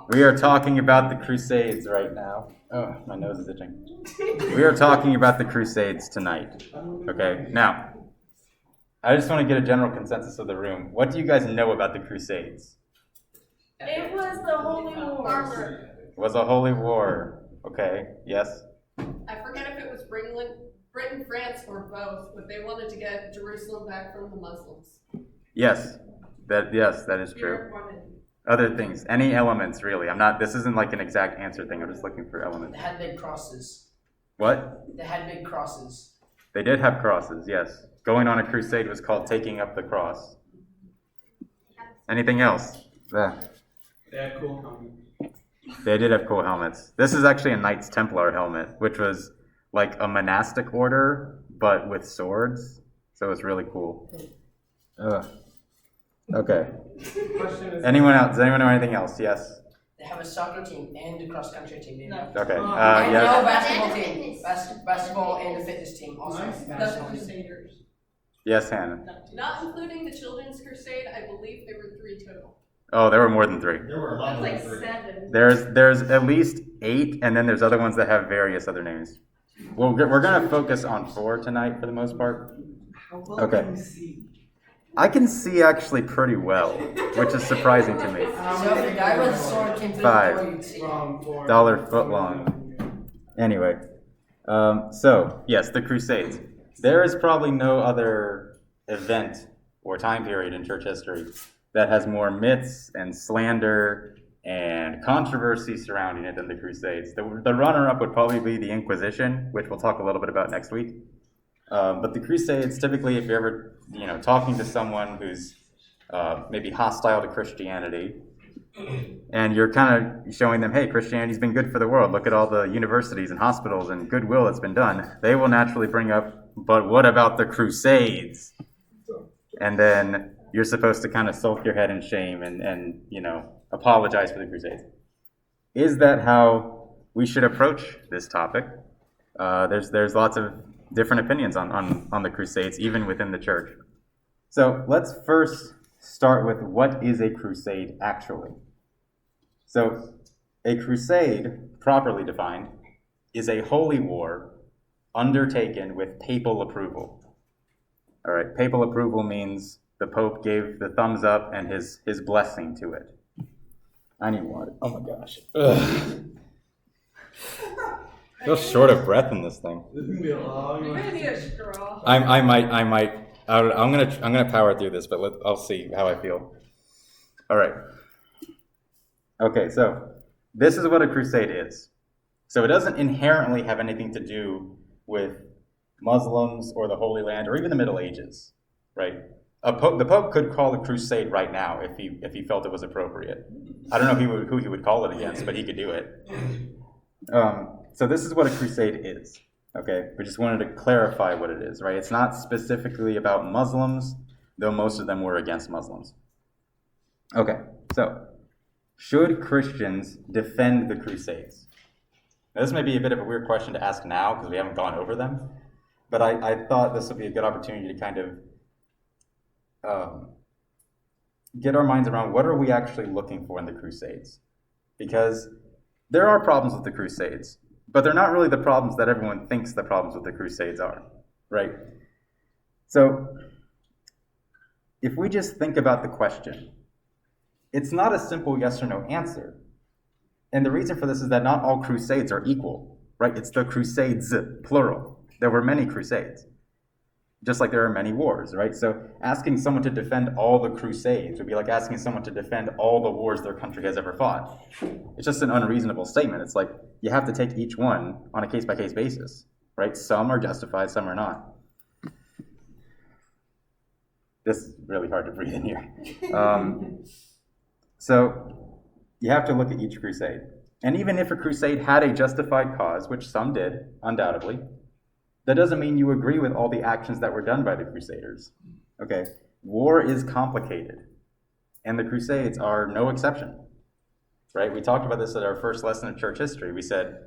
We are talking about the Crusades right now. Oh, my nose is itching. We are talking about the Crusades tonight. Okay, now, I just want to get a general consensus of the room. What do you guys know about the Crusades? It was the Holy War. It was a holy war. Okay, yes? I forget if it was Britain, France, or both, but they wanted to get Jerusalem back from the Muslims. Yes, that is true. Other things, any elements really. This isn't like an exact answer thing. I'm just looking for elements. They had big crosses. What? They had big crosses. They did have crosses, yes. Going on a crusade was called taking up the cross. Anything else? They had cool helmets. They did have cool helmets. This is actually a Knights Templar helmet, which was like a monastic order, but with swords. So it's really cool. Okay. Anyone else? Does anyone know anything else? Yes? They have a soccer team and a cross-country team. No. Okay. And Yes? no basketball team. Basketball and a fitness team also. The Crusaders. Yes, Hannah. Not including the Children's Crusade, I believe there were 3 total. Oh, there were more than 3. There were a lot That's of like 7. There's at least 8, and then there's other ones that have various other names. Well, we're going to focus on 4 tonight for the most part. Okay. I can see actually pretty well, which is surprising to me. So if the guy with the sword came through Five. the door, you'd see him. Dollar foot long. Anyway, so yes, the Crusades. There is probably no other event or time period in church history that has more myths and slander and controversy surrounding it than the Crusades. The runner-up would probably be the Inquisition, which we'll talk a little bit about next week. But the Crusades, typically, if you're ever talking to someone who's maybe hostile to Christianity, and you're kind of showing them, hey, Christianity's been good for the world. Look at all the universities and hospitals and goodwill that's been done. They will naturally bring up, but what about the Crusades? And then you're supposed to kind of sulk your head in shame and apologize for the Crusades. Is that how we should approach this topic? There's lots of different opinions on the Crusades, even within the church. So let's first start with what is a crusade actually. So a crusade, properly defined, is a holy war undertaken with papal approval. All right, papal approval means the Pope gave the thumbs up and his blessing to it. I need water. Oh my gosh. Ugh. I feel short of breath in this thing. This is gonna be a long You're one. gonna need a straw. I might. I'm gonna power through this, but I'll see how I feel. All right. Okay, so this is what a crusade is. So it doesn't inherently have anything to do with Muslims or the Holy Land or even the Middle Ages, right? The Pope could call a crusade right now if he felt it was appropriate. I don't know who he would call it against, but he could do it. So this is what a crusade is. Okay, we just wanted to clarify what it is, right? It's not specifically about Muslims, though most of them were against Muslims. Okay, so should Christians defend the Crusades? Now, this may be a bit of a weird question to ask now because we haven't gone over them, but I thought this would be a good opportunity to kind of get our minds around what are we actually looking for in the Crusades? Because there are problems with the Crusades, but they're not really the problems that everyone thinks the problems with the Crusades are, right? So if we just think about the question, it's not a simple yes or no answer. And the reason for this is that not all crusades are equal, right? It's the crusades, plural. There were many crusades, just like there are many wars, right? So asking someone to defend all the crusades would be like asking someone to defend all the wars their country has ever fought. It's just an unreasonable statement. It's like you have to take each one on a case-by-case basis, right? Some are justified, some are not. This is really hard to breathe in here. So you have to look at each crusade. And even if a crusade had a justified cause, which some did, undoubtedly, that doesn't mean you agree with all the actions that were done by the Crusaders. Okay? War is complicated, and the Crusades are no exception. Right? We talked about this at our first lesson of church history. We said,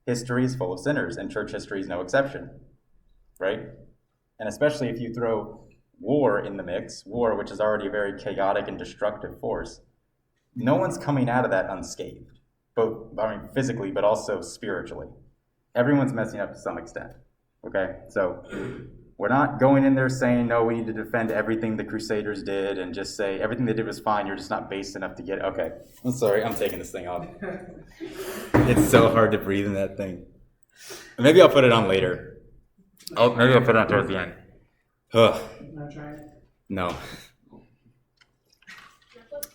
history is full of sinners, and church history is no exception. Right? And especially if you throw war in the mix, war, which is already a very chaotic and destructive force, no one's coming out of that unscathed, both physically, but also spiritually. Everyone's messing up to some extent. Okay, so we're not going in there saying, no, we need to defend everything the Crusaders did and just say everything they did was fine. You're just not based enough to get it. Okay, I'm sorry. I'm taking this thing off. It's so hard to breathe in that thing. Maybe I'll put it on later. Maybe I'll put it on towards the end. Ugh. Not trying. No.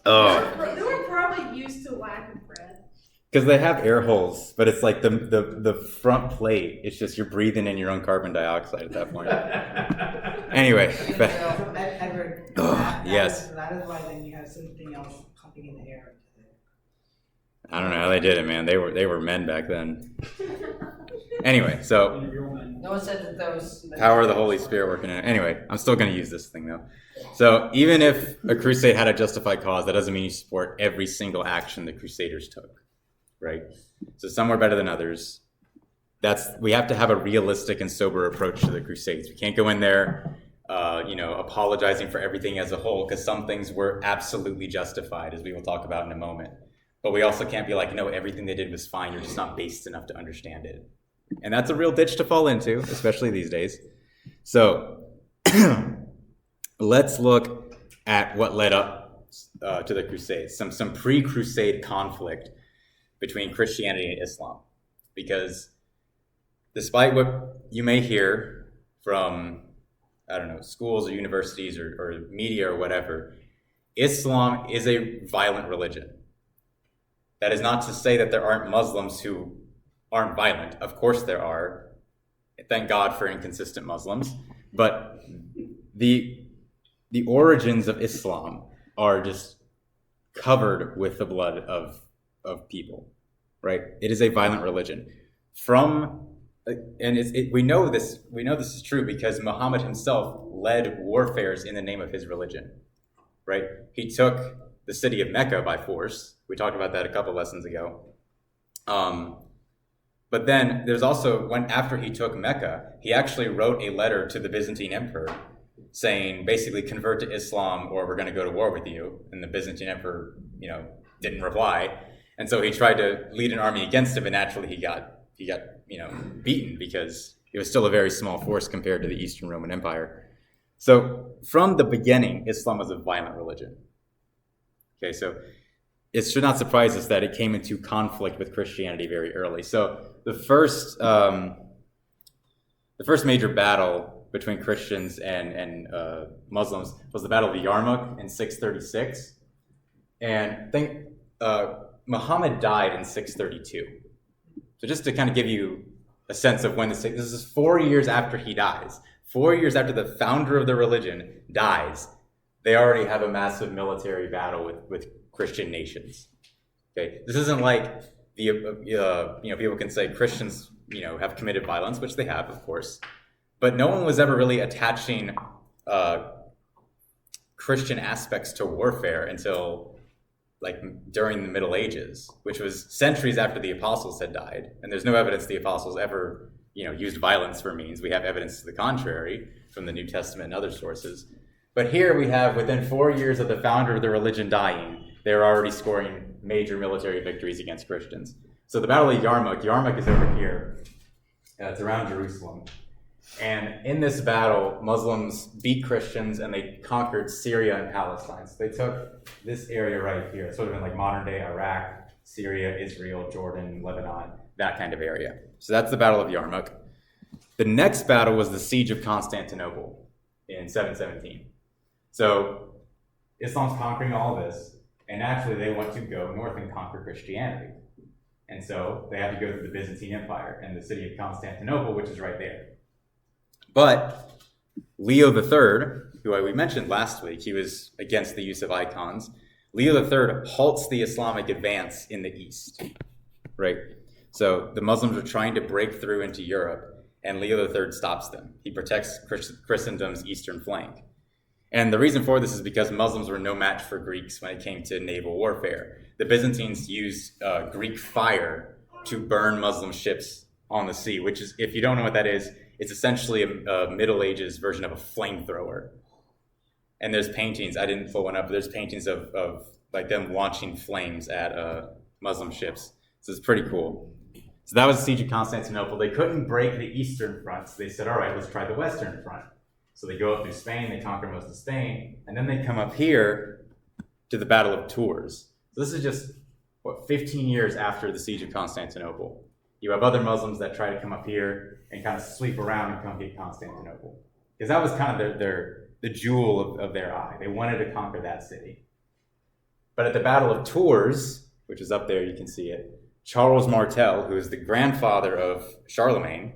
Oh. They were probably used to lack of bread. Because they have air holes, but it's like the front plate. It's just you're breathing in your own carbon dioxide at that point. Anyway. Edward, Yes. that is why then you have something else pumping in the air. I don't know how they did it, man. They were men back then. Anyway, so No one said that those. power of the Holy Spirit working in it. Anyway, I'm still going to use this thing though. So even if a crusade had a justified cause, that doesn't mean you support every single action the Crusaders took, right? So some were better than others. We have to have a realistic and sober approach to the Crusades. We can't go in there, apologizing for everything as a whole, because some things were absolutely justified, as we will talk about in a moment. But we also can't be like, no, everything they did was fine. You're just not based enough to understand it. And that's a real ditch to fall into, especially these days. So let's look at what led up to the Crusades, some pre-Crusade conflict between Christianity and Islam. Because despite what you may hear from, schools or universities or media or whatever, Islam is a violent religion. That is not to say that there aren't Muslims who aren't violent. Of course there are. Thank God for inconsistent Muslims. But the origins of Islam are just covered with the blood of people, right? It is a violent religion. We know this is true because Muhammad himself led warfares in the name of his religion, right? He took the city of Mecca by force. We talked about that a couple lessons ago. But then there's also, after he took Mecca, he actually wrote a letter to the Byzantine emperor saying, basically, convert to Islam or we're going to go to war with you. And the Byzantine emperor, didn't reply. And so he tried to lead an army against him, and naturally he got beaten because it was still a very small force compared to the Eastern Roman Empire. So from the beginning, Islam was a violent religion. Okay, so it should not surprise us that it came into conflict with Christianity very early. So the first major battle between Christians and Muslims was the Battle of Yarmouk in 636. And Muhammad died in 632. So just to kind of give you a sense of when this is 4 years after he dies. 4 years after the founder of the religion dies, they already have a massive military battle with Christian nations. Okay, this isn't like people can say Christians have committed violence, which they have, of course, but no one was ever really attaching Christian aspects to warfare until during the Middle Ages, which was centuries after the apostles had died, and there's no evidence the apostles ever used violence for means. We have evidence to the contrary from the New Testament and other sources. But here we have, within 4 years of the founder of the religion dying, they're already scoring major military victories against Christians. So the Battle of Yarmouk is over here. It's around Jerusalem. And in this battle, Muslims beat Christians and they conquered Syria and Palestine. So they took this area right here, sort of in modern day Iraq, Syria, Israel, Jordan, Lebanon, that kind of area. So that's the Battle of Yarmouk. The next battle was the Siege of Constantinople in 717. So Islam's conquering all this, and naturally they want to go north and conquer Christianity. And so they have to go through the Byzantine Empire and the city of Constantinople, which is right there. But Leo III, who we mentioned last week, he was against the use of icons. Leo III halts the Islamic advance in the east, right? So the Muslims are trying to break through into Europe, and Leo III stops them. He protects Christendom's eastern flank. And the reason for this is because Muslims were no match for Greeks when it came to naval warfare. The Byzantines used Greek fire to burn Muslim ships on the sea, which is, if you don't know what that is, it's essentially a Middle Ages version of a flamethrower. And there's paintings, I didn't pull one up, but there's paintings of like them launching flames at Muslim ships. So it's pretty cool. So that was the siege of Constantinople. They couldn't break the eastern front, so they said, all right, let's try the western front. So they go up through Spain, they conquer most of Spain, and then they come up here to the Battle of Tours. So this is just, 15 years after the siege of Constantinople. You have other Muslims that try to come up here and kind of sweep around and come get Constantinople. Because that was kind of the jewel of their eye. They wanted to conquer that city. But at the Battle of Tours, which is up there, you can see it, Charles Martel, who is the grandfather of Charlemagne,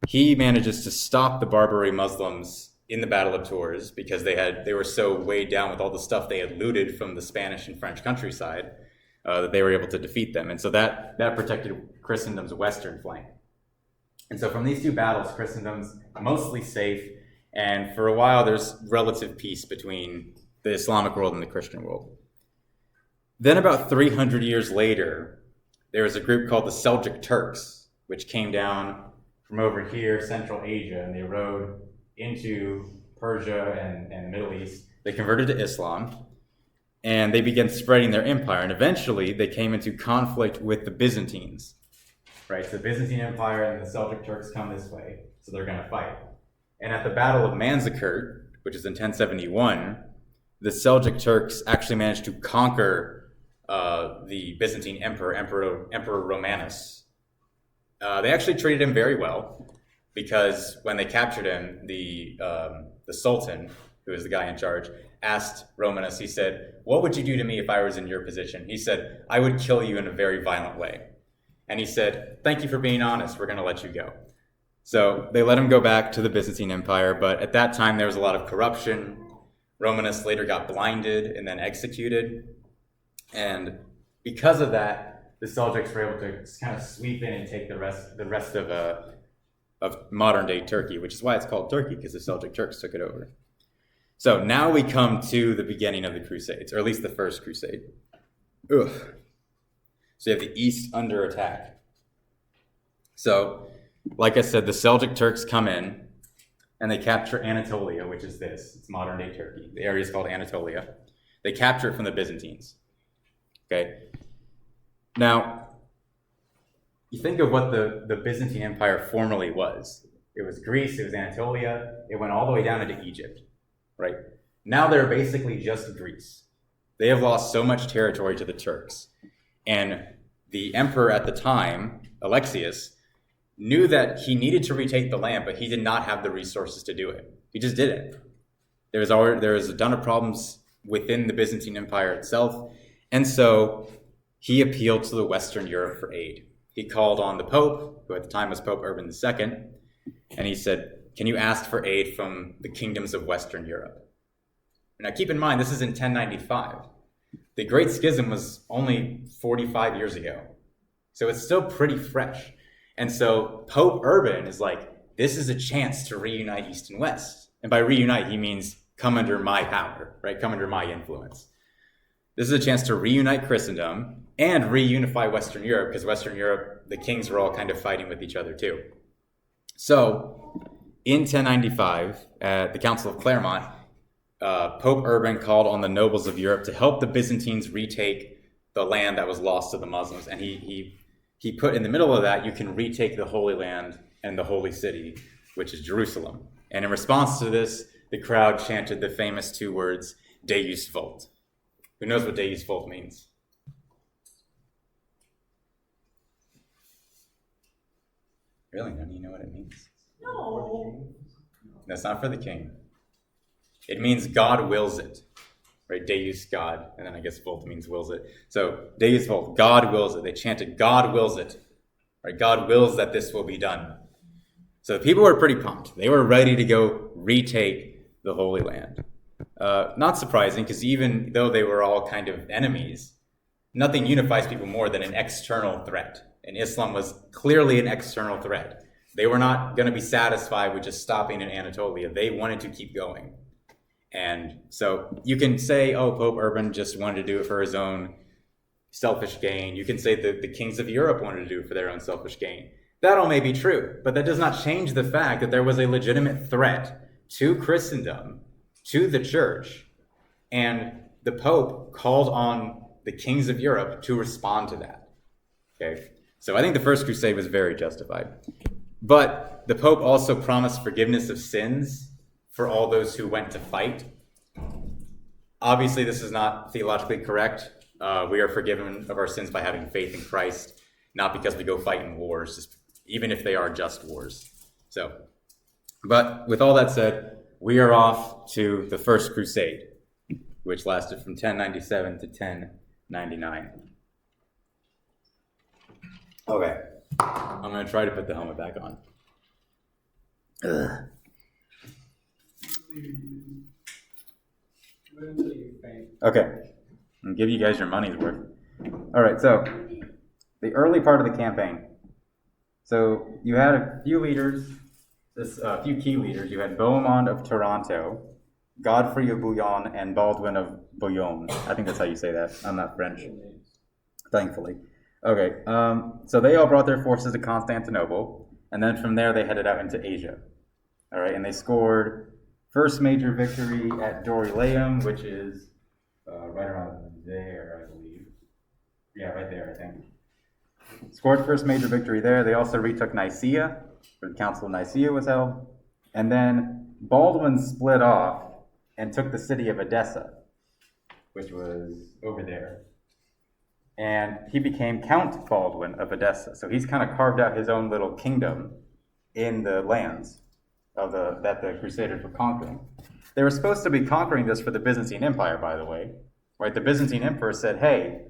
he manages to stop the Barbary Muslims in the Battle of Tours because they were so weighed down with all the stuff they had looted from the Spanish and French countryside that they were able to defeat them. And so that protected Christendom's western flank. And so from these two battles, Christendom's mostly safe, and for a while there's relative peace between the Islamic world and the Christian world. Then about 300 years later, there was a group called the Seljuk Turks, which came down from over here, Central Asia, and they rode into Persia and the Middle East. They converted to Islam, and they began spreading their empire, and eventually they came into conflict with the Byzantines. Right, so the Byzantine Empire and the Seljuk Turks come this way, so they're going to fight. And at the Battle of Manzikert, which is in 1071, the Seljuk Turks actually managed to conquer the Byzantine Emperor Romanus. They actually treated him very well, because when they captured him, the Sultan, who was the guy in charge, asked Romanus, he said, "What would you do to me if I was in your position?" He said, "I would kill you in a very violent way." And he said, "Thank you for being honest, we're going to let you go." So they let him go back to the Byzantine Empire, but at that time there was a lot of corruption. Romanus later got blinded and then executed. And because of that, the Seljuks were able to kind of sweep in and take the rest of modern-day Turkey, which is why it's called Turkey, because the Seljuk Turks took it over. So now we come to the beginning of the Crusades, or at least the First Crusade. Ugh. So you have the East under attack. So, like I said, the Seljuk Turks come in and they capture Anatolia, which is this. It's modern-day Turkey. The area is called Anatolia. They capture it from the Byzantines. Okay. Now, you think of what the Byzantine Empire formerly was. It was Greece, it was Anatolia, it went all the way down into Egypt, right? Now they're basically just Greece. They have lost so much territory to the Turks. And the emperor at the time, Alexius, knew that he needed to retake the land, but he did not have the resources to do it. He just didn't. There was a ton of problems within the Byzantine Empire itself, and so he appealed to the Western Europe for aid. He called on the Pope, who at the time was Pope Urban II, and he said, "Can you ask for aid from the kingdoms of Western Europe?" Now keep in mind, this is in 1095. The Great Schism was only 45 years ago, so it's still pretty fresh. And so Pope Urban is like, this is a chance to reunite East and West. And by reunite, he means come under my power, right? Come under my influence. This is a chance to reunite Christendom and reunify Western Europe, because Western Europe, the kings were all kind of fighting with each other too. So in 1095, at the Council of Clermont, Pope Urban called on the nobles of Europe to help the Byzantines retake the land that was lost to the Muslims. And he put in the middle of that, you can retake the Holy Land and the Holy City, which is Jerusalem. And in response to this, the crowd chanted the famous two words, Deus Vult. Who knows what Deus Vult means? Really? None of you know what it means? No. That's not for the king. It means God wills it, right? Deus, God, and then I guess Vult means wills it. So Deus Vult, God wills it. They chanted, God wills it, right? God wills that this will be done. So the people were pretty pumped. They were ready to go retake the Holy Land. Not surprising, because even though they were all kind of enemies, nothing unifies people more than an external threat. And Islam was clearly an external threat. They were not going to be satisfied with just stopping in Anatolia. They wanted to keep going. And so you can say, oh, Pope Urban just wanted to do it for his own selfish gain. You can say that the kings of Europe wanted to do it for their own selfish gain. That all may be true, but that does not change the fact that there was a legitimate threat to Christendom, to the church, and the Pope called on the kings of Europe to respond to that. Okay, so I think the First Crusade was very justified. But the Pope also promised forgiveness of sins for all those who went to fight. Obviously, this is not theologically correct. We are forgiven of our sins by having faith in Christ, not because we go fight in wars, just, even if they are just wars. So, but with all that said, we are off to the First Crusade, which lasted from 1097 to 1099. Okay, I'm going to try to put the helmet back on. Ugh. Okay, I'll give you guys your money's worth. All right, so the early part of the campaign. So you had a few leaders, a few key leaders. You had Bohemond of Taranto, Godfrey of Bouillon, and Baldwin of Bouillon. I think that's how you say that. I'm not French, thankfully. Okay, so they all brought their forces to Constantinople, and then from there they headed out into Asia. All right, and they scored first major victory at Dorylaeum, which is right around there, I believe. Yeah, right there, I think. Scored first major victory there. They also retook Nicaea, where the Council of Nicaea was held. And then Baldwin split off and took the city of Edessa, which was over there. And he became Count Baldwin of Edessa. So he's kind of carved out his own little kingdom in the lands of that the Crusaders were conquering. They were supposed to be conquering this for the Byzantine Empire, by the way. Right? The Byzantine Emperor said, hey,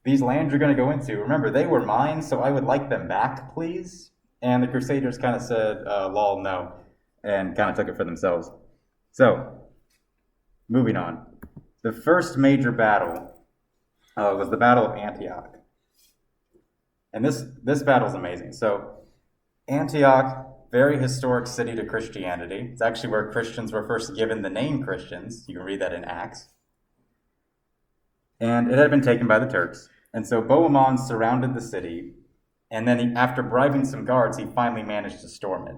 these lands you're going to go into, remember, they were mine, so I would like them back, please. And the Crusaders kind of said, lol, no, and kind of took it for themselves. So, moving on. The first major battle was the Battle of Antioch. And this battle is amazing. So, Antioch, very historic city to Christianity. It's actually where Christians were first given the name Christians. You can read that in Acts. And it had been taken by the Turks. And so Bohemond surrounded the city, and then after bribing some guards, he finally managed to storm it.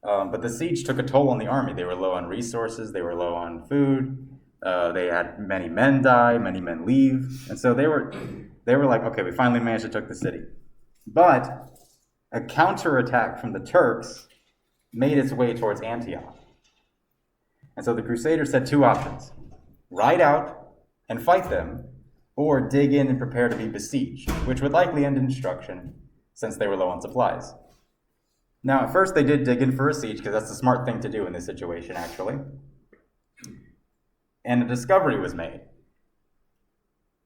But the siege took a toll on the army. They were low on resources, they were low on food, they had many men die, many men leave, and so they were like, okay, we finally managed to take the city. But a counterattack from the Turks made its way towards Antioch. And so the Crusaders had two options: ride out and fight them, or dig in and prepare to be besieged, which would likely end in destruction, since they were low on supplies. Now, at first they did dig in for a siege, because that's the smart thing to do in this situation, actually. And a discovery was made.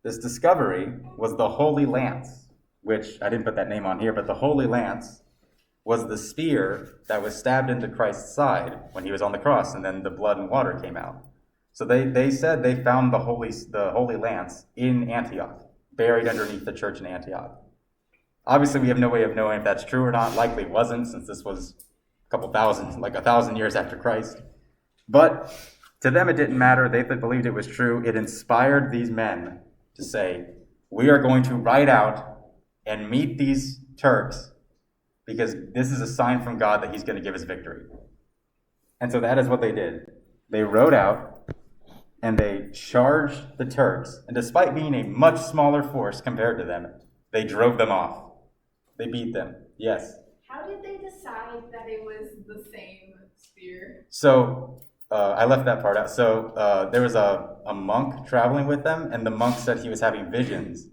This discovery was the Holy Lance, which, I didn't put that name on here, but the Holy Lance was the spear that was stabbed into Christ's side when he was on the cross, and then the blood and water came out. So they said they found the Holy Lance in Antioch, buried underneath the church in Antioch. Obviously, we have no way of knowing if that's true or not. Likely it wasn't, since this was like 1,000 years after Christ. But to them, it didn't matter. They believed it was true. It inspired these men to say, we are going to ride out and meet these Turks, because this is a sign from God that he's going to give us victory. And so that is what they did. They rode out, and they charged the Turks, and despite being a much smaller force compared to them, they drove them off. They beat them, yes. How did they decide that it was the same spear? So, I left that part out. So, there was a monk traveling with them, and the monk said he was having visions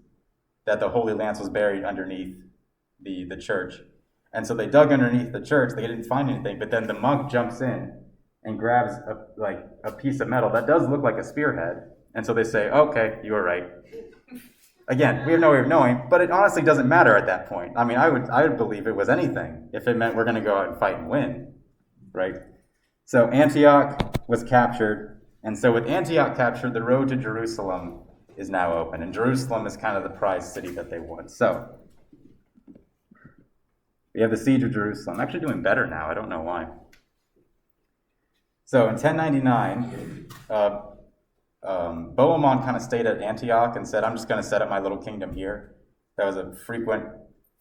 that the Holy Lance was buried underneath the church. And so they dug underneath the church, they didn't find anything, but then the monk jumps in and grabs a piece of metal that does look like a spearhead. And so they say, okay, you were right. Again, we have no way of knowing, but it honestly doesn't matter at that point. I mean, I would believe it was anything if it meant we're going to go out and fight and win, right? So Antioch was captured, and so with Antioch captured, the road to Jerusalem is now open, and Jerusalem is kind of the prize city that they won. So we have the siege of Jerusalem. I'm actually doing better now. I don't know why. So in 1099, Bohemond kind of stayed at Antioch and said, I'm just going to set up my little kingdom here. That was a frequent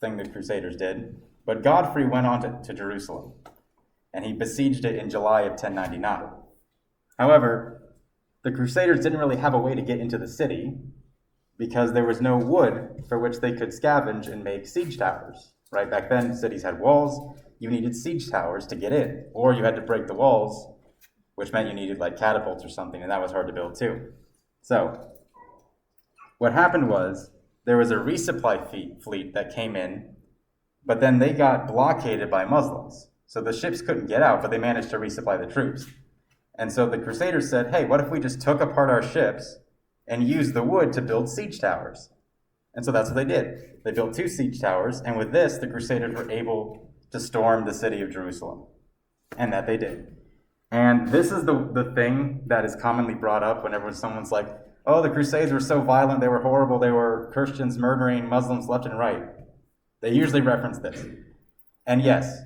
thing the Crusaders did. But Godfrey went on to Jerusalem, and he besieged it in July of 1099. However, the Crusaders didn't really have a way to get into the city because there was no wood for which they could scavenge and make siege towers, right? Back then, cities had walls. You needed siege towers to get in, or you had to break the walls, which meant you needed like catapults or something, and that was hard to build too. So what happened was there was a resupply fleet that came in, but then they got blockaded by Muslims. So the ships couldn't get out, but they managed to resupply the troops. And so the Crusaders said, hey, what if we just took apart our ships and used the wood to build siege towers? And so that's what they did. They built 2 siege towers, and with this, the Crusaders were able to storm the city of Jerusalem. And that they did. And this is the thing that is commonly brought up whenever someone's like, oh, the Crusades were so violent, they were horrible, they were Christians murdering Muslims left and right. They usually reference this. And yes,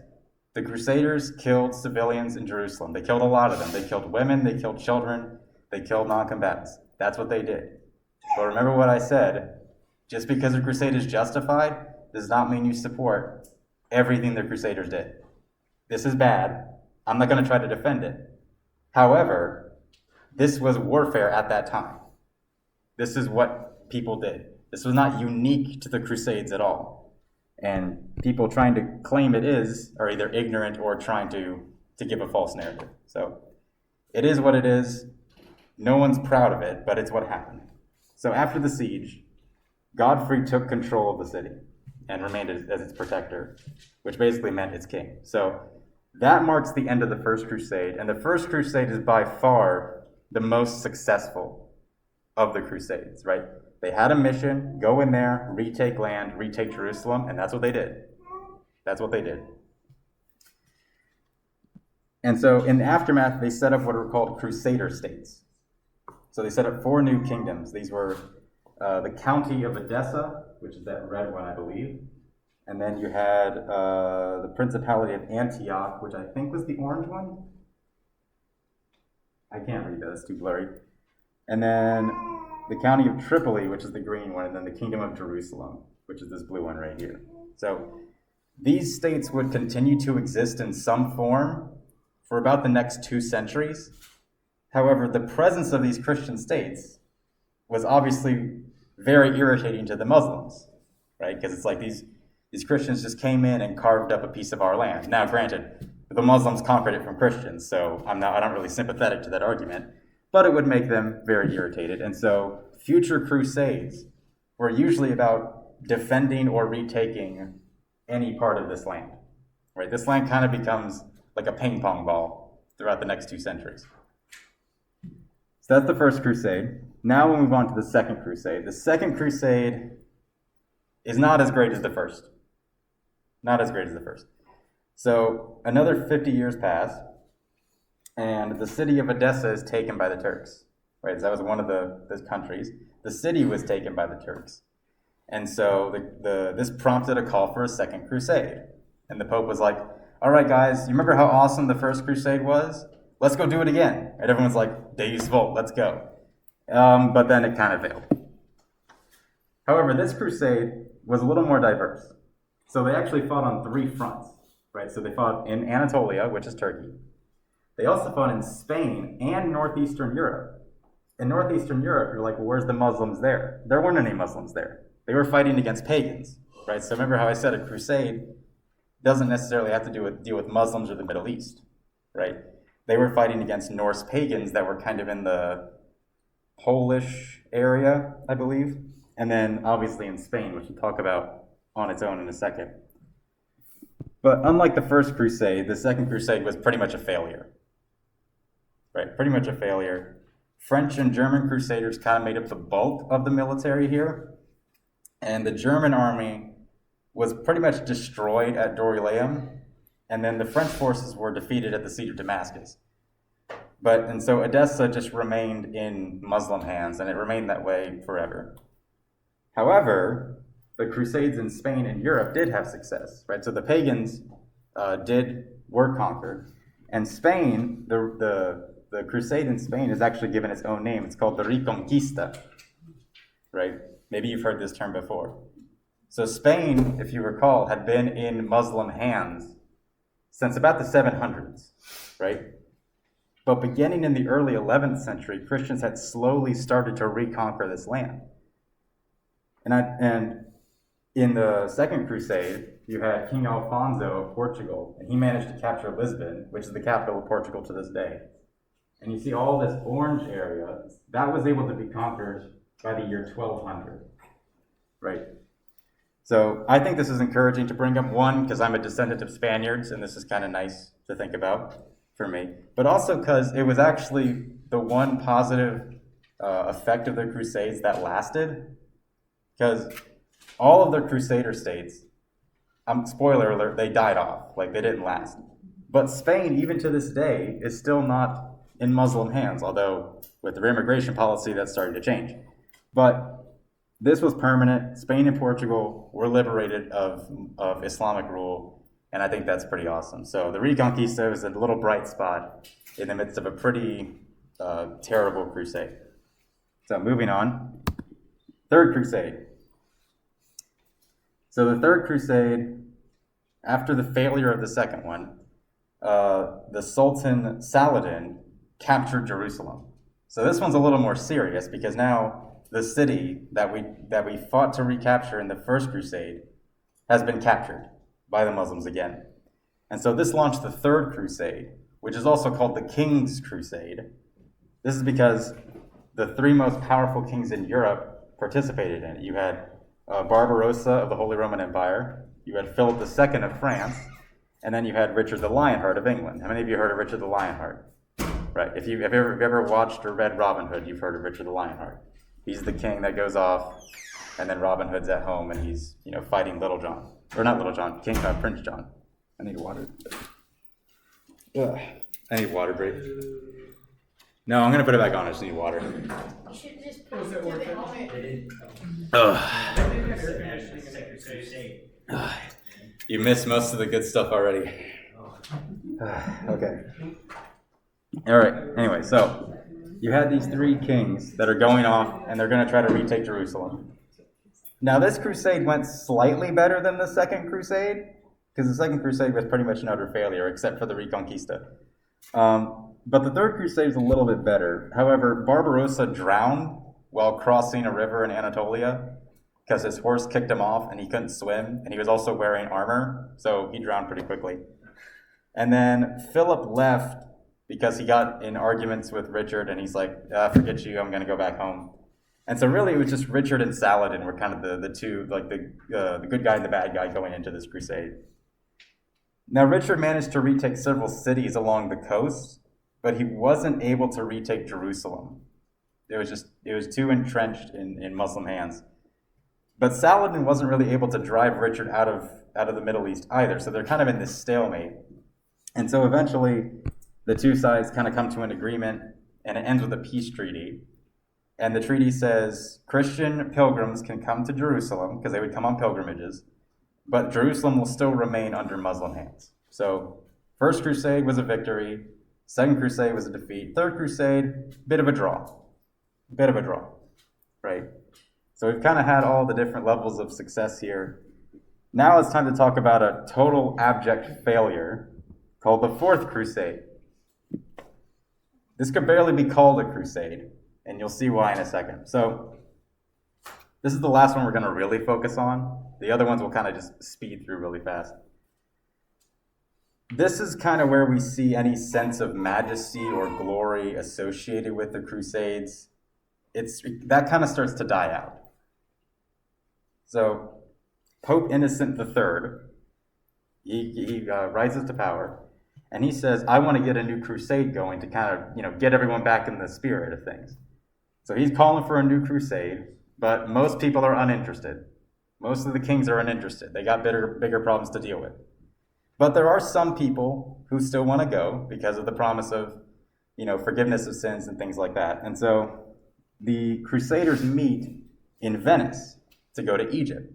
the Crusaders killed civilians in Jerusalem. They killed a lot of them. They killed women, they killed children, they killed non-combatants. That's what they did. But remember what I said, just because a crusade is justified does not mean you support everything the Crusaders did. This is bad. I'm not going to try to defend it. However, this was warfare at that time. This is what people did. This was not unique to the Crusades at all. And people trying to claim it is are either ignorant or trying to give a false narrative. So it is what it is. No one's proud of it, but it's what happened. So after the siege, Godfrey took control of the city and remained as its protector, which basically meant its king. So that marks the end of the First Crusade, and the First Crusade is by far the most successful of the Crusades, right? They had a mission, go in there, retake land, retake Jerusalem, and that's what they did. That's what they did. And so in the aftermath, they set up what are called Crusader states. So they set up 4 new kingdoms. These were the county of Edessa, which is that red one, I believe. And then you had the Principality of Antioch, which I think was the orange one. I can't read that, it's too blurry. And then the county of Tripoli, which is the green one, and then the Kingdom of Jerusalem, which is this blue one right here. So these states would continue to exist in some form for about the next 2 centuries. However, the presence of these Christian states was obviously very irritating to the Muslims, right? Because it's like these Christians just came in and carved up a piece of our land. Now, granted, the Muslims conquered it from Christians, so I don't really sympathetic to that argument, but it would make them very irritated. And so future crusades were usually about defending or retaking any part of this land, right? This land kind of becomes like a ping pong ball throughout the next 2 centuries. So that's the First Crusade. Now we'll move on to the Second Crusade. The Second Crusade is not as great as the first. Not as great as the first. So another 50 years pass, and the city of Edessa is taken by the Turks. Right? So that was one of those countries. The city was taken by the Turks. And so this prompted a call for a Second Crusade. And the Pope was like, all right, guys, you remember how awesome the First Crusade was? Let's go do it again. And everyone's like, Deus Vult, let's go. But then it kind of failed. However, this crusade was a little more diverse. So they actually fought on 3 fronts, right? So they fought in Anatolia, which is Turkey. They also fought in Spain and Northeastern Europe. In Northeastern Europe, you're like, well, where's the Muslims there? There weren't any Muslims there. They were fighting against pagans, right? So remember how I said a crusade doesn't necessarily have to deal with Muslims or the Middle East, right? They were fighting against Norse pagans that were kind of in the Polish area, I believe. And then obviously in Spain, which we'll talk about on its own in a second. But unlike the First Crusade, the Second Crusade was pretty much a failure. Right, pretty much a failure. French and German crusaders kind of made up the bulk of the military here. And the German army was pretty much destroyed at Dorylaeum. And then the French forces were defeated at the Siege of Damascus. And so Edessa just remained in Muslim hands, and it remained that way forever. However, the Crusades in Spain and Europe did have success, right? So the pagans were conquered, and Spain, the Crusade in Spain is actually given its own name. It's called the Reconquista, right? Maybe you've heard this term before. So Spain, if you recall, had been in Muslim hands since about the 700s, right? But beginning in the early 11th century, Christians had slowly started to reconquer this land. And in the Second Crusade, you had King Alfonso of Portugal, and he managed to capture Lisbon, which is the capital of Portugal to this day. And you see all this orange area, that was able to be conquered by the year 1200, right? So I think this is encouraging to bring up, one, because I'm a descendant of Spaniards, and this is kind of nice to think about for me, but also because it was actually the one positive effect of the Crusades that lasted, because all of the Crusader states, spoiler alert, they died off, like they didn't last. But Spain, even to this day, is still not in Muslim hands, although with their immigration policy, that's starting to change. But this was permanent. Spain and Portugal were liberated of Islamic rule, and I think that's pretty awesome. So the Reconquista is a little bright spot in the midst of a pretty terrible crusade. So moving on, Third Crusade. So the Third Crusade, after the failure of the second one, the Sultan Saladin captured Jerusalem. So this one's a little more serious because now the city that we fought to recapture in the First Crusade has been captured by the Muslims again. And so this launched the Third Crusade, which is also called the King's Crusade. This is because the three most powerful kings in Europe participated in it. You had Barbarossa of the Holy Roman Empire, you had Philip II of France, and then you had Richard the Lionheart of England. How many of you heard of Richard the Lionheart? Right, if you've ever watched or read Robin Hood, you've heard of Richard the Lionheart. He's the king that goes off, and then Robin Hood's at home, and he's fighting Little John. Or not Little John, Prince John. I need water. Ugh. I need water break. No, I'm going to put it back on. I just need water. You should just put Was it it worth to the it? helmet. Ugh. You missed most of the good stuff already. Okay. All right. Anyway, so you had these three kings that are going off, and they're going to try to retake Jerusalem. Now, this crusade went slightly better than the Second Crusade, because the Second Crusade was pretty much an utter failure, except for the Reconquista. But the Third Crusade is a little bit better. However, Barbarossa drowned while crossing a river in Anatolia, because his horse kicked him off, and he couldn't swim, and he was also wearing armor, so he drowned pretty quickly. And then Philip left because he got in arguments with Richard, and he's like, forget you, I'm going to go back home. And so really it was just Richard and Saladin were kind of the two, like the good guy and the bad guy going into this crusade. Now Richard managed to retake several cities along the coast, but he wasn't able to retake Jerusalem. It was too entrenched in Muslim hands. But Saladin wasn't really able to drive Richard out of the Middle East either, so they're kind of in this stalemate. And so eventually the two sides kind of come to an agreement, and it ends with a peace treaty. And the treaty says Christian pilgrims can come to Jerusalem, because they would come on pilgrimages, but Jerusalem will still remain under Muslim hands. So First Crusade was a victory, Second Crusade was a defeat, Third Crusade, bit of a draw, right? So we've kind of had all the different levels of success here. Now it's time to talk about a total abject failure called the Fourth Crusade. This could barely be called a crusade, and you'll see why in a second. So this is the last one we're going to really focus on. The other ones we'll kind of just speed through really fast. This is kind of where we see any sense of majesty or glory associated with the Crusades. That kind of starts to die out. So Pope Innocent III, he rises to power, and he says, I want to get a new crusade going to kind of, get everyone back in the spirit of things. So he's calling for a new crusade, but most people are uninterested. Most of the kings are uninterested. They got bigger problems to deal with. But there are some people who still want to go because of the promise of, forgiveness of sins and things like that. And so the Crusaders meet in Venice to go to Egypt.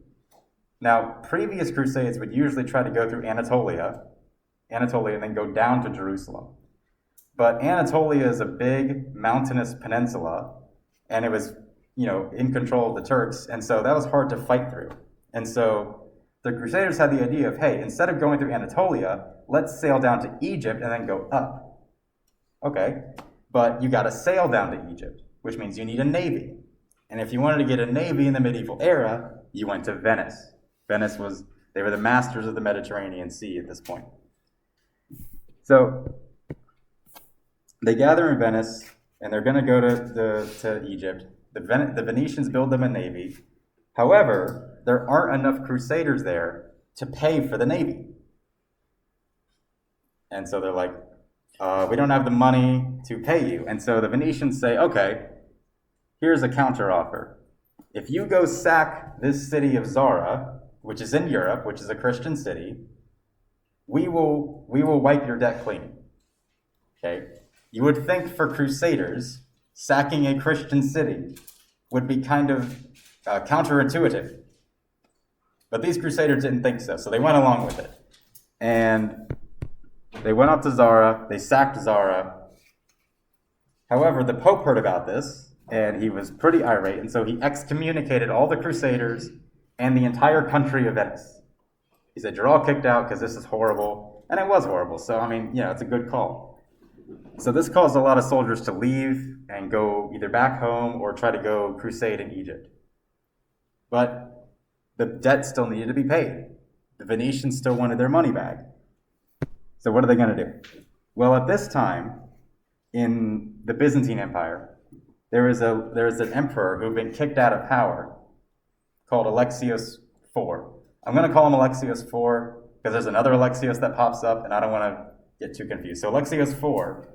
Now, previous crusades would usually try to go through Anatolia, and then go down to Jerusalem. But Anatolia is a big mountainous peninsula, and it was, in control of the Turks, and so that was hard to fight through. And so the Crusaders had the idea of, hey, instead of going through Anatolia, let's sail down to Egypt and then go up. Okay, but you got to sail down to Egypt, which means you need a navy. And if you wanted to get a navy in the medieval era, you went to Venice. They were the masters of the Mediterranean Sea at this point. So they gather in Venice, and they're going to go to Egypt. The Venetians build them a navy. However, there aren't enough crusaders there to pay for the navy. And so they're like, we don't have the money to pay you. And so the Venetians say, okay, here's a counteroffer. If you go sack this city of Zara, which is in Europe, which is a Christian city, we will wipe your debt clean. Okay? You would think for crusaders, sacking a Christian city would be kind of counterintuitive. But these crusaders didn't think so they went along with it. And they went up to Zara, they sacked Zara. However, the Pope heard about this, and he was pretty irate, and so he excommunicated all the crusaders and the entire country of Venice. He said, you're all kicked out because this is horrible. And it was horrible, so I mean, it's a good call. So this caused a lot of soldiers to leave and go either back home or try to go crusade in Egypt. But the debt still needed to be paid. The Venetians still wanted their money back. So what are they going to do? Well, at this time, in the Byzantine Empire, there is an emperor who had been kicked out of power called Alexios IV. I'm going to call him Alexios IV because there's another Alexios that pops up, and I don't want to get too confused. So Alexios IV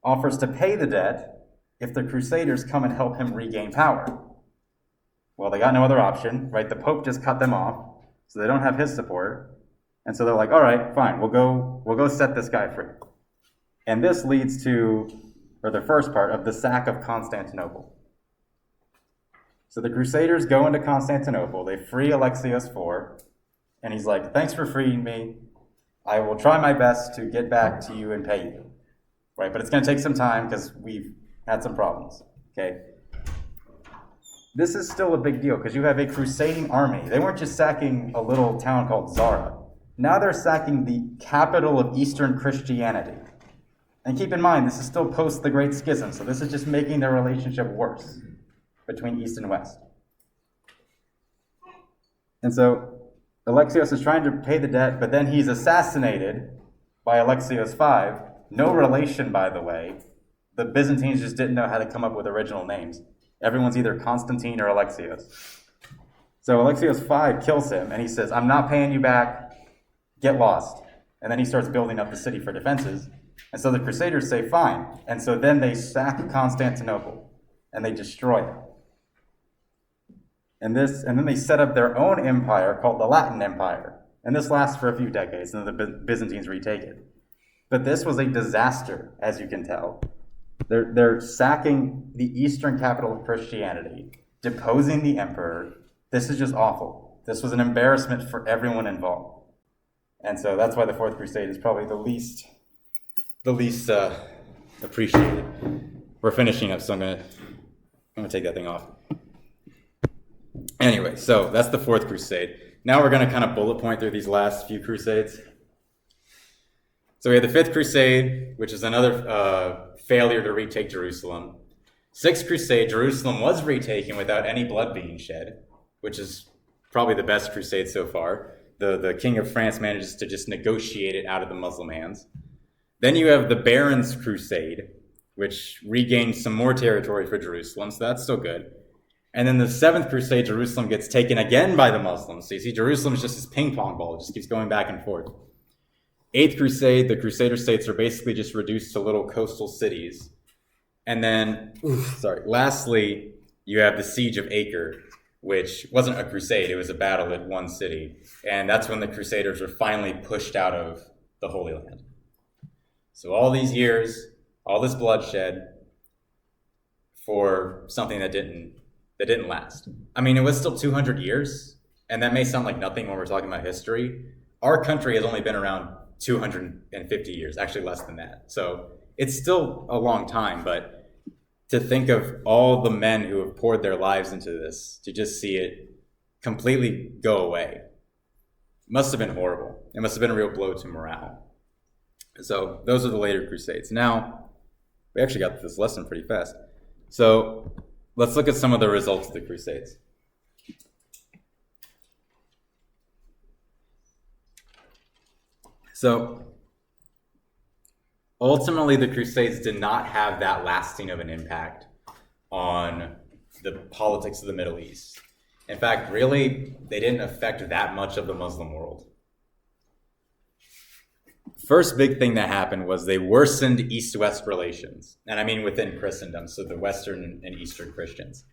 offers to pay the debt if the Crusaders come and help him regain power. Well, they got no other option, right? The Pope just cut them off, so they don't have his support. And so they're like, all right, fine, we'll go set this guy free. And this leads to, or the first part of the sack of Constantinople. So the Crusaders go into Constantinople, they free Alexios IV, and he's like, thanks for freeing me. I will try my best to get back to you and pay you. Right, but it's going to take some time because we've had some problems. Okay. This is still a big deal because you have a crusading army. They weren't just sacking a little town called Zara. Now they're sacking the capital of Eastern Christianity. And keep in mind, this is still post the Great Schism, so this is just making their relationship worse between East and West. And so Alexios is trying to pay the debt, but then he's assassinated by Alexios V. No relation, by the way. The Byzantines just didn't know how to come up with original names. Everyone's either Constantine or Alexios. So Alexios V kills him, and he says, I'm not paying you back. Get lost. And then he starts building up the city for defenses. And so the Crusaders say, fine. And so then they sack Constantinople, and they destroy it. And then they set up their own empire called the Latin Empire. And this lasts for a few decades, and then the Byzantines retake it. But this was a disaster, as you can tell. They're sacking the eastern capital of Christianity, deposing the emperor. This is just awful. This was an embarrassment for everyone involved. And so that's why the Fourth Crusade is probably the least appreciated. We're finishing up, so I'm gonna take that thing off. Anyway, so that's the Fourth Crusade. Now we're gonna kind of bullet point through these last few crusades. So we had the Fifth Crusade, which is another failure to retake Jerusalem. Sixth Crusade, Jerusalem was retaken without any blood being shed, which is probably the best crusade so far. The King of France manages to just negotiate it out of the Muslim hands. Then you have the Barons' Crusade, which regained some more territory for Jerusalem, so that's still good. And then the Seventh Crusade, Jerusalem gets taken again by the Muslims. So you see, Jerusalem is just this ping pong ball. It just keeps going back and forth. Eighth Crusade, the Crusader states are basically just reduced to little coastal cities. And then, lastly, you have the Siege of Acre, which wasn't a crusade, it was a battle at one city. And that's when the Crusaders were finally pushed out of the Holy Land. So all these years, all this bloodshed for something that didn't last. I mean, it was still 200 years, and that may sound like nothing when we're talking about history. Our country has only been around 250 years, actually less than that. So it's still a long time, but to think of all the men who have poured their lives into this, to just see it completely go away, must have been horrible. It must have been a real blow to morale. So those are the later Crusades. Now, We actually got this lesson pretty fast. So let's look at some of the results of the Crusades. So ultimately, the Crusades did not have that lasting of an impact on the politics of the Middle East. In fact, really, they didn't affect that much of the Muslim world. First big thing that happened was they worsened East-West relations. And I mean within Christendom, so the Western and Eastern Christians.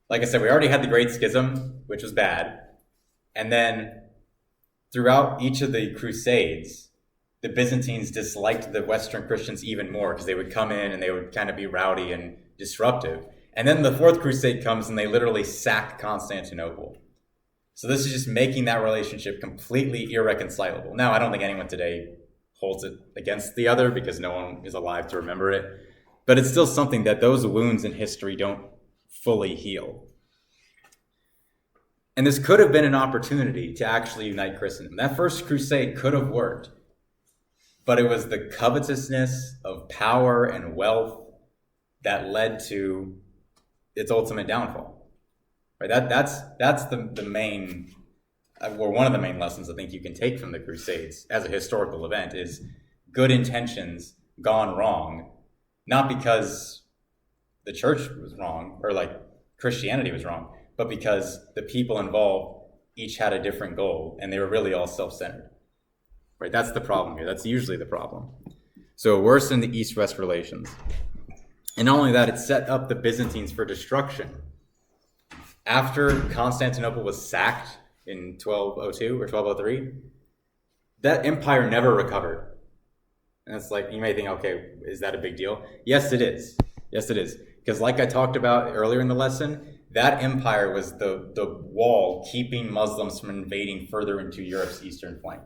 Like I said, we already had the Great Schism, which was bad. And then throughout each of the Crusades, the Byzantines disliked the Western Christians even more because they would come in and they would kind of be rowdy and disruptive. And then the Fourth Crusade comes and they literally sack Constantinople. So this is just making that relationship completely irreconcilable. Now, I don't think anyone today holds it against the other because no one is alive to remember it. But it's still something that those wounds in history don't fully heal. And this could have been an opportunity to actually unite Christendom. That First Crusade could have worked. But it was the covetousness of power and wealth that led to its ultimate downfall. Right? That's the main, or one of the main lessons I think you can take from the Crusades as a historical event is good intentions gone wrong, not because the church was wrong or like Christianity was wrong, but because the people involved each had a different goal and they were really all self-centered. Right, that's the problem here. That's usually the problem. So it worsened the East-West relations. And not only that, it set up the Byzantines for destruction. After Constantinople was sacked in 1202 or 1203, that empire never recovered. And it's like, you may think, okay, is that a big deal? Yes, it is. Yes, it is. Because like I talked about earlier in the lesson, that empire was the wall keeping Muslims from invading further into Europe's eastern flank.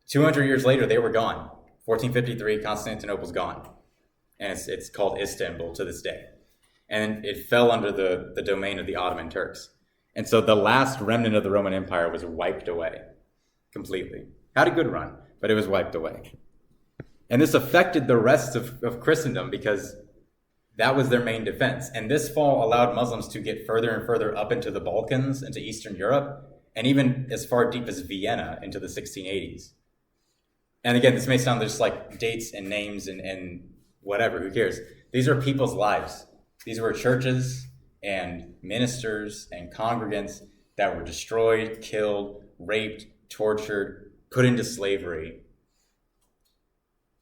200 years later, they were gone. 1453, Constantinople's gone. And it's called Istanbul to this day. And it fell under the domain of the Ottoman Turks. And so the last remnant of the Roman Empire was wiped away completely. Had a good run, but it was wiped away. And this affected the rest of Christendom because that was their main defense. And this fall allowed Muslims to get further and further up into the Balkans, into Eastern Europe, and even as far deep as Vienna into the 1680s. And again, this may sound just like dates and names and whatever, who cares? These are people's lives. These were churches and ministers and congregants that were destroyed, killed, raped, tortured, put into slavery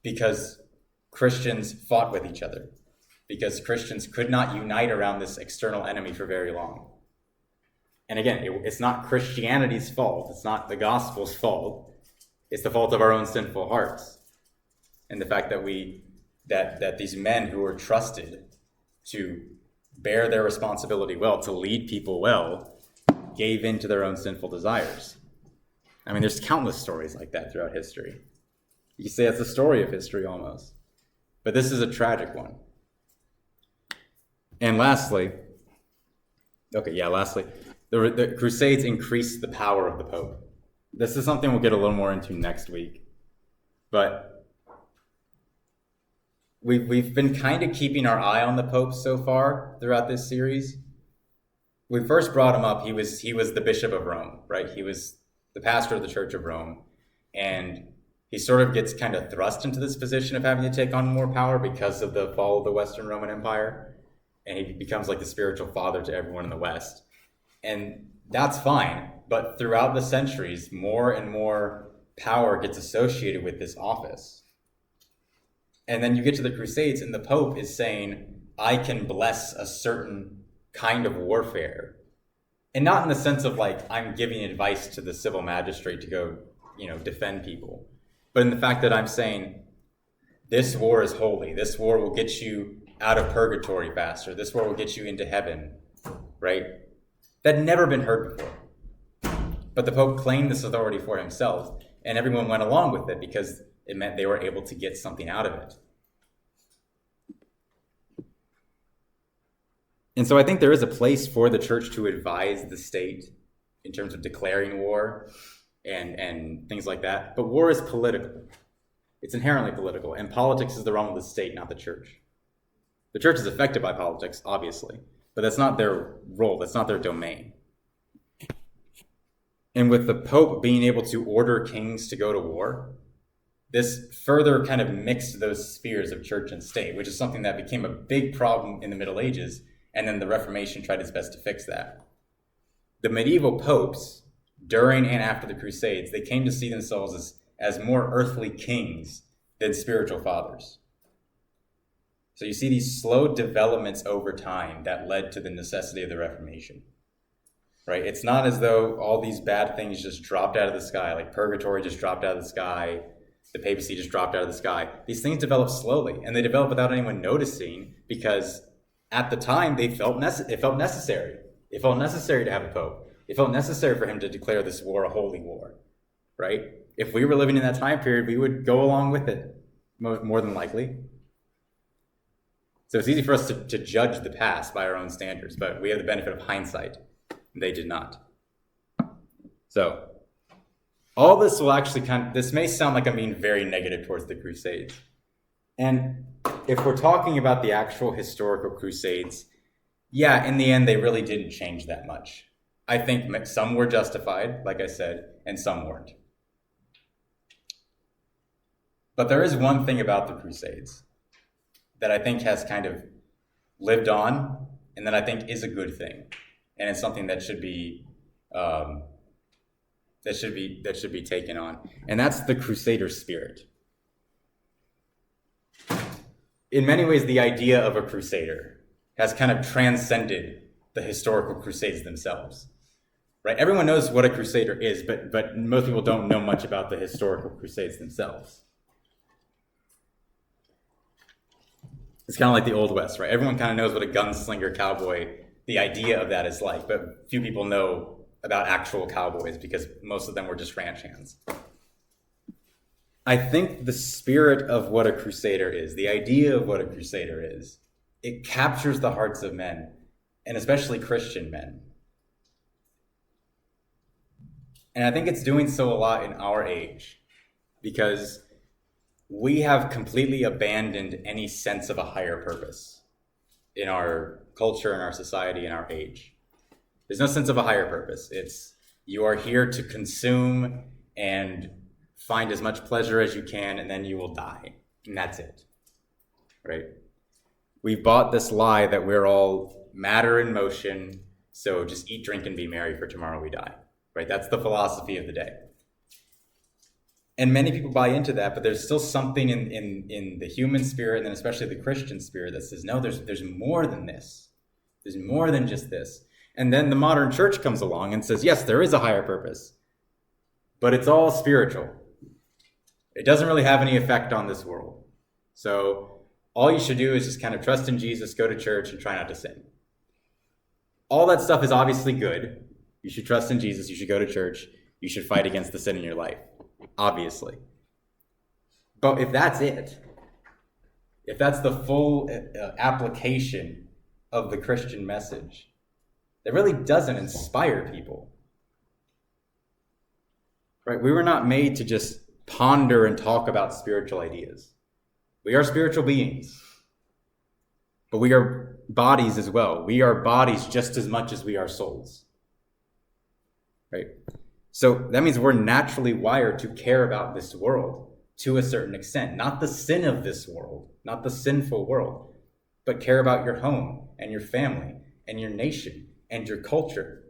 because Christians fought with each other, because Christians could not unite around this external enemy for very long. And again, it's not Christianity's fault. It's not the gospel's fault. It's the fault of our own sinful hearts. And the fact that these men who were trusted to bear their responsibility well, to lead people well, gave in to their own sinful desires. I mean, there's countless stories like that throughout history. You can say it's the story of history almost. But this is a tragic one. And lastly, the Crusades increased the power of the Pope. This is something we'll get a little more into next week. But we've been kind of keeping our eye on the Pope so far throughout this series. We first brought him up, he was the Bishop of Rome, right? He was the pastor of the Church of Rome. And he sort of gets kind of thrust into this position of having to take on more power because of the fall of the Western Roman Empire. And he becomes like the spiritual father to everyone in the West. And that's fine. But throughout the centuries, more and more power gets associated with this office. And then you get to the Crusades and the Pope is saying, I can bless a certain kind of warfare. And not in the sense of like, I'm giving advice to the civil magistrate to go, defend people. But in the fact that I'm saying, this war is holy. This war will get you out of purgatory faster. This war will get you into heaven, right? That had never been heard before. But the Pope claimed this authority for himself, and everyone went along with it because it meant they were able to get something out of it. And so I think there is a place for the church to advise the state in terms of declaring war and things like that. But war is political. It's inherently political, and politics is the realm of the state, not the church. The church is affected by politics, obviously, but that's not their role, that's not their domain. And with the Pope being able to order kings to go to war, this further kind of mixed those spheres of church and state, which is something that became a big problem in the Middle Ages, and then the Reformation tried its best to fix that. The medieval popes, during and after the Crusades, they came to see themselves as more earthly kings than spiritual fathers. So you see these slow developments over time that led to the necessity of the Reformation. Right? It's not as though all these bad things just dropped out of the sky, like purgatory just dropped out of the sky, the papacy just dropped out of the sky. These things develop slowly, and they develop without anyone noticing because at the time it felt necessary. It felt necessary to have a pope. It felt necessary for him to declare this war a holy war, right? If we were living in that time period, we would go along with it, more than likely. So it's easy for us to judge the past by our own standards, but we have the benefit of hindsight. They did not. So all this will actually this may sound like I'm being very negative towards the Crusades. And if we're talking about the actual historical Crusades, yeah, in the end, they really didn't change that much. I think some were justified, like I said, and some weren't. But there is one thing about the Crusades that I think has kind of lived on, and that I think is a good thing, and it's something that should be taken on, and that's the Crusader Spirit. In many ways, the idea of a crusader has kind of transcended the historical Crusades themselves. Right? Everyone knows what a crusader is, but most people don't know much about the historical Crusades themselves. It's kind of like the Old West, right? Everyone kind of knows what a gunslinger cowboy, the idea of that is like, but few people know about actual cowboys because most of them were just ranch hands. I think the spirit of what a crusader is, the idea of what a crusader is, it captures the hearts of men, and especially Christian men. And I think it's doing so a lot in our age because we have completely abandoned any sense of a higher purpose in our culture, in our society, in our age. There's no sense of a higher purpose. It's you are here to consume and find as much pleasure as you can, and then you will die. And that's it, right? We bought this lie that we're all matter in motion, so just eat, drink, and be merry, for tomorrow we die, right? That's the philosophy of the day. And many people buy into that, but there's still something in the human spirit, and then especially the Christian spirit, that says, no, there's more than this. There's more than just this. And then the modern church comes along and says, yes, there is a higher purpose, but it's all spiritual. It doesn't really have any effect on this world. So all you should do is just kind of trust in Jesus, go to church, and try not to sin. All that stuff is obviously good. You should trust in Jesus. You should go to church. You should fight against the sin in your life, obviously. But if that's it, if that's the full application of the Christian message, that really doesn't inspire people. Right? We were not made to just ponder and talk about spiritual ideas. We are spiritual beings, but we are bodies as well. We are bodies just as much as we are souls. Right? So that means we're naturally wired to care about this world to a certain extent. Not the sin of this world, not the sinful world, but care about your home and your family and your nation and your culture.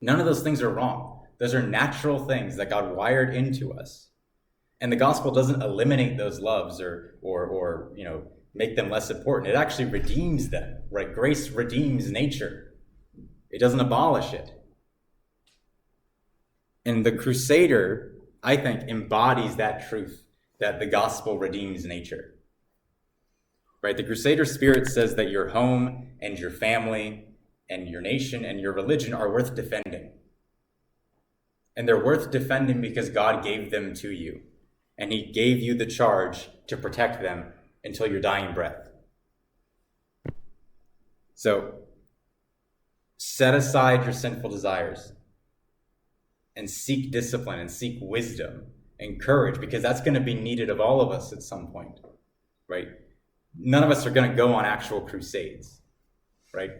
None of those things are wrong. Those are natural things that God wired into us. And the gospel doesn't eliminate those loves or make them less important. It actually redeems them, right? Grace redeems nature. It doesn't abolish it. And the Crusader, I think, embodies that truth, that the gospel redeems nature. Right? The Crusader Spirit says that your home and your family and your nation and your religion are worth defending. And they're worth defending because God gave them to you. And he gave you the charge to protect them until your dying breath. So, set aside your sinful desires and seek discipline and seek wisdom and courage, because that's going to be needed of all of us at some point, right? None of us are going to go on actual crusades, right?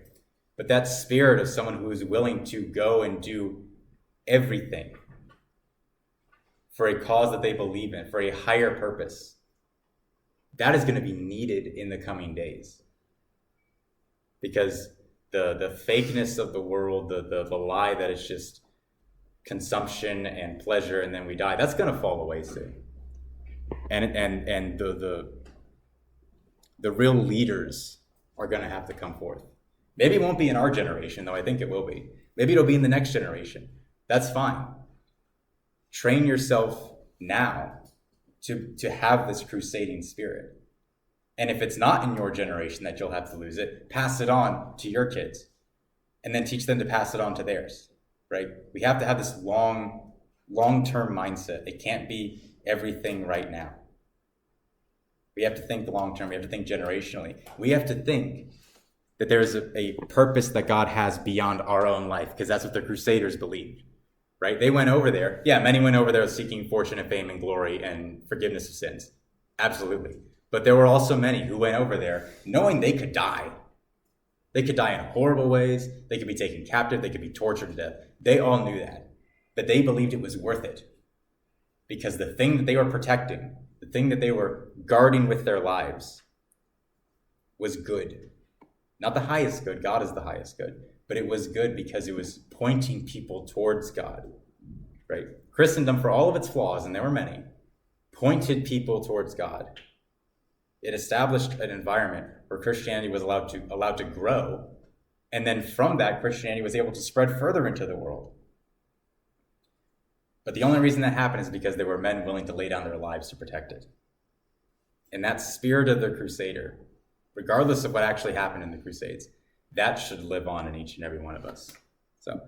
But that spirit of someone who is willing to go and do everything for a cause that they believe in, for a higher purpose, that is going to be needed in the coming days. Because the fakeness of the world, the lie that it's just consumption and pleasure and then we die, that's going to fall away soon. And the real leaders are going to have to come forth. Maybe it won't be in our generation, though I think it will be. Maybe it'll be in the next generation. That's fine. Train yourself now to have this crusading spirit. And if it's not in your generation that you'll have to lose it, pass it on to your kids and then teach them to pass it on to theirs, right? We have to have this long-term mindset. It can't be everything right now. We have to think long-term. We have to think generationally. We have to think that there's a purpose that God has beyond our own life, because that's what the Crusaders believed, right? They went over there. Yeah, many went over there seeking fortune and fame and glory and forgiveness of sins. Absolutely. But there were also many who went over there knowing they could die. They could die in horrible ways. They could be taken captive. They could be tortured to death. They all knew that. But they believed it was worth it, because the thing that they were protecting, the thing that they were guarding with their lives, was good. Not the highest good. God is the highest good. But it was good because it was pointing people towards God, right? Christendom, for all of its flaws, and there were many, pointed people towards God. It established an environment where Christianity was allowed to grow. And then from that, Christianity was able to spread further into the world. But the only reason that happened is because there were men willing to lay down their lives to protect it. And that spirit of the Crusader, regardless of what actually happened in the Crusades, that should live on in each and every one of us. So